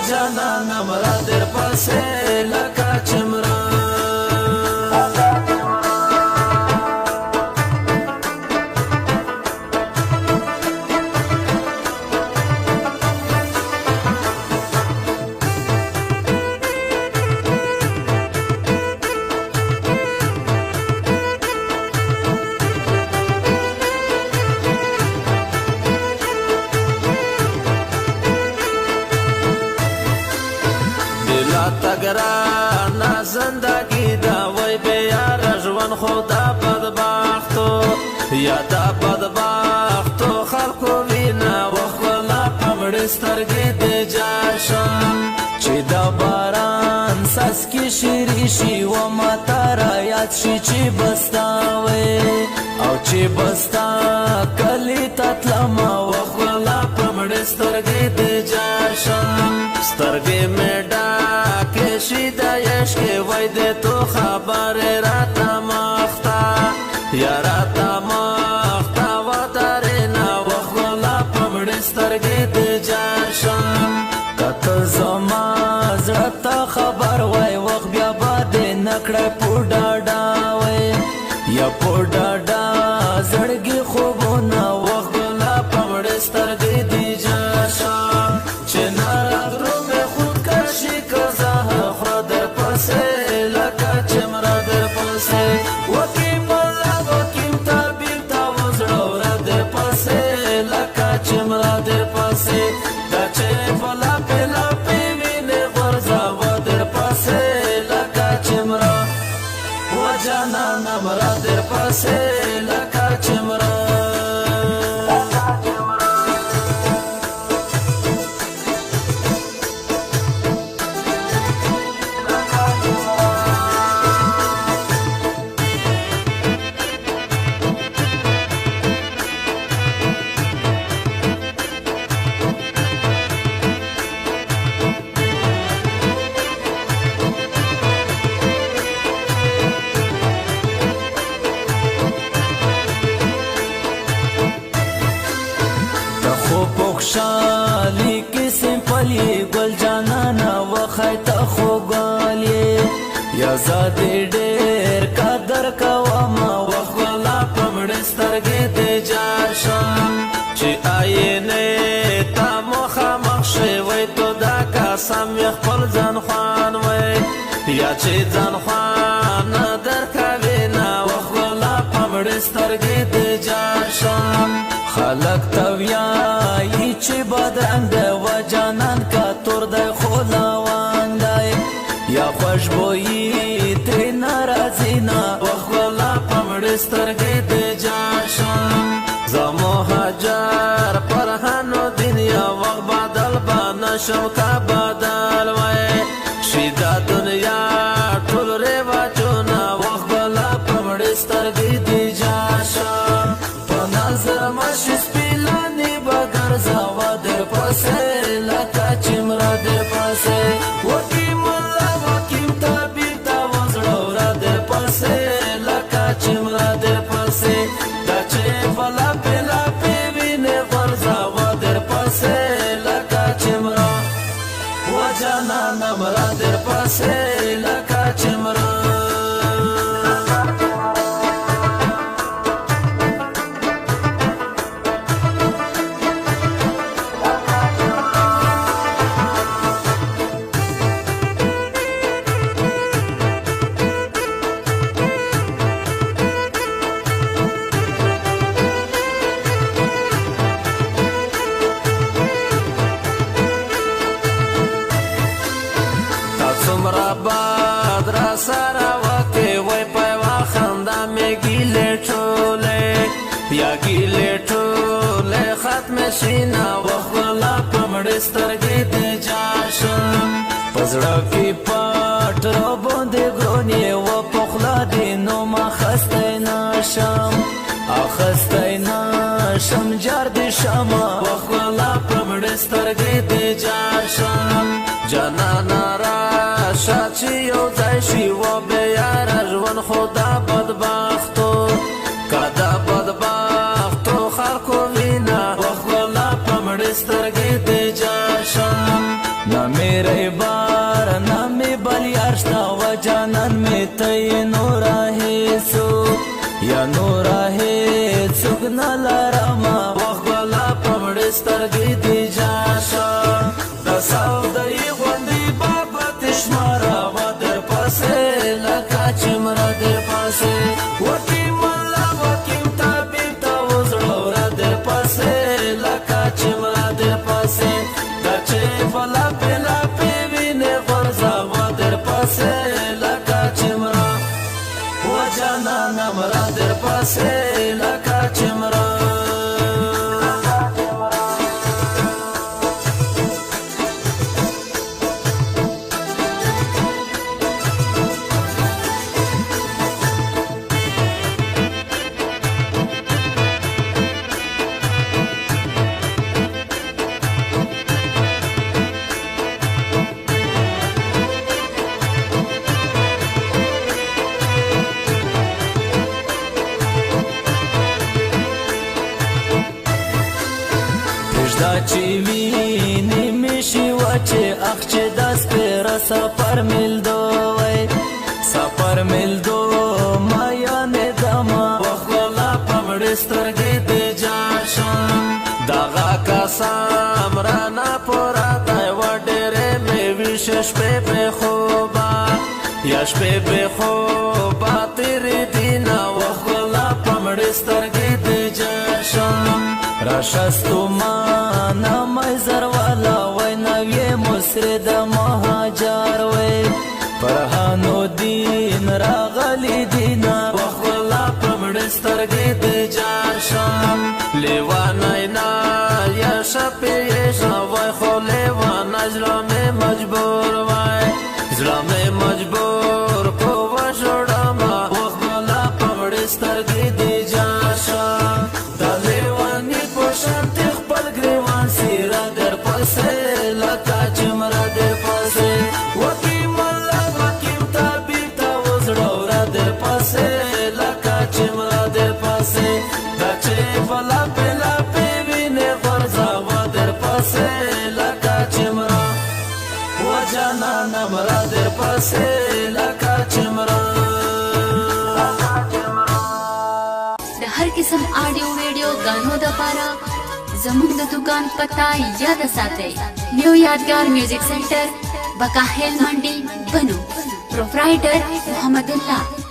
جانانه مړه در پسې لکه چمره تگرانا زندگی دا وی بیار ژوند خدا بدبختو یا دا بدبختو خلقو وینا وخلا پمړ سترګې د جاشم چې دا باران ساسکی شری شي و ماته را یاد شي چې بستاوي او چې بستا کلی تتلما وخلا پمړ سترګې د جاشم سترګې مې ډاکې شي د عشق وای د تو خبر راته مخته یا راته مخته ودرېنه وخلا پمړ سترګې د جاشم که ته زما زړه ته خبر وای وخت بیا به دې نه کړی په ډاډه وای یا په ډاډه زړګي خوبونه وخلا پمړ سترګې د جاشم چې نارادرو مې خودکشي کزه خورا در پسې لکه چمره در پسې وکیم الله وکیم طبیب تا وزړه ورا در پسې لکه چمره در پسې دا چې بلا پلا پی وینې غورځه و در پسې لکه چمره و جانانه مړه در پسې لکه چمره خوشحالی کی سمپلی گل جانانا وخیت خوگالی یا زادی ډیر قدر کواما وخلا پمړ سترګې د جاشم چې آینه تا مخامخ شوی تو دا قسم خپل ځان خوان وای یا چې ځان خوان در کوي نا وخلا پمړ سترګې د جاشم خلق تویایی چی بدرنگ ده و جانان که تور ده خلاوان ده یا خوشبویی تری نرازینا و خلا پمړ سترګې د جاشم زمو حجر پرهانو دنیا وقت بدل با نشم که بدل وی شیده دنیا ټول رواجونا وقت بلا پمړ سترګې د جاشم نظر مشی سپیلانی بگر زوا در پسې لکه چمره در پسې وکیم الله وکیم طبیب تا وزړه ورا در پسې لکه چمره در پسې دا چې بلا پلا پی وینې غورځوه در پسې لکه چمره و جانانه مړه در پسې لکه چمره څومره باد را سره وکې وای په وا خندا مې ګیلې ټولې یا ګیلې ټولې ختم شي نه وخلا پمړ سترګې د جاشم په زړه کې پټ را باندې ګرونې و په خوله دې نو ما خستی نشم اخستی نشم جار د شمه وخلا پمړ سترګې د جاشم جانانا راشه چې یو ځای شي و بیار ژوند خدا بدبختو که دا بدبختو خلقو وینا وخلا پمړ سترګې د جاشم ना मेरे बार ना मे बलियार्ष्टा व जानन में तय नोरा है सो या नोरा है सुगना लारामा वखला पमड़े स्तरगी दी जाशा दसाव दई वंदी बाबा तिश्मारा वदर पासे लका चिमरा दर पासे वकी मल्ला वकीम ताबीब तावजड़ोरा दर पासे लका चिमरा दर पासे दचे फला पेला पेवीने वर्जा वदर पासे लका चिमरा वजाना नमरा दर पासे लका चिमरा ची ویني میشي وچه اخ چې داس پر سفر مل دوی سفر مل دو ما یا نه دما وخلا پمړ سترګې دې جاشم دغه کا سامرانا پورا دای وډره مې وشش په خوبا یاش په خوبا تیرې دینا وخلا پمړ سترګې دې جاشم راشستو ما نامای زروالا وی نوی مسرد مهاجر وی فرحانو دین راغلی دینا وخلا پمڑسترگی دی جاشم لیوانای نا یا شپی ایشا وی خو لیوانای زلام مجبور وی زلام مجبور کو وشوڑاما وخلا پمڑسترگی دی جاشم شانتی خپل گریوان سیرا در پاسه لکا چمرا در پاسه وکیم اللہ وکیم تابیب تا وزڑورا در پاسه لکا چمرا در پاسه دچه فلا پیلا پیوین غرزا و در پاسه لکا چمرا وجانا نمرا در پاسه لکا چمرا हर किस्म ऑडियो वीडियो गानों द पारा जमुन द दुकान पता याद साथे न्यू यादगार म्यूजिक सेंटर बकाहेल मंडी बनो प्रोप्राइटर मोहम्मद अल्लाह।